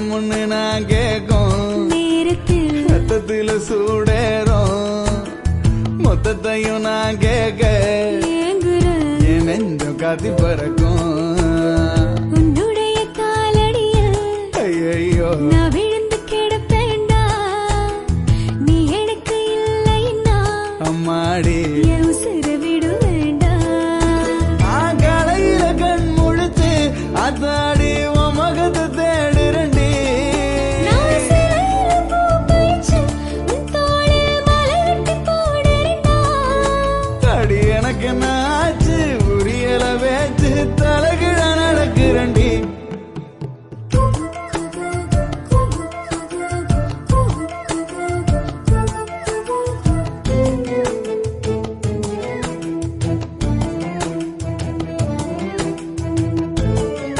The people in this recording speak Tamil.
நிலமுன்னு நான் கேக்கும் நேரத்தில் ரத்தத்தில சூடேறும் மொத்தத்தையும் நான் கேட்க என் நெஞ்சம் காத்தி பறக்கும் உன்னுடைய காலடிய ஐயோ நான் விழுந்து கிடப்பேண்டா நீ எனக்கு இல்லைன்னா அம்மாடி என் உசுர விடு வேண்டாம் களையில கண் முழுத்து அதாடி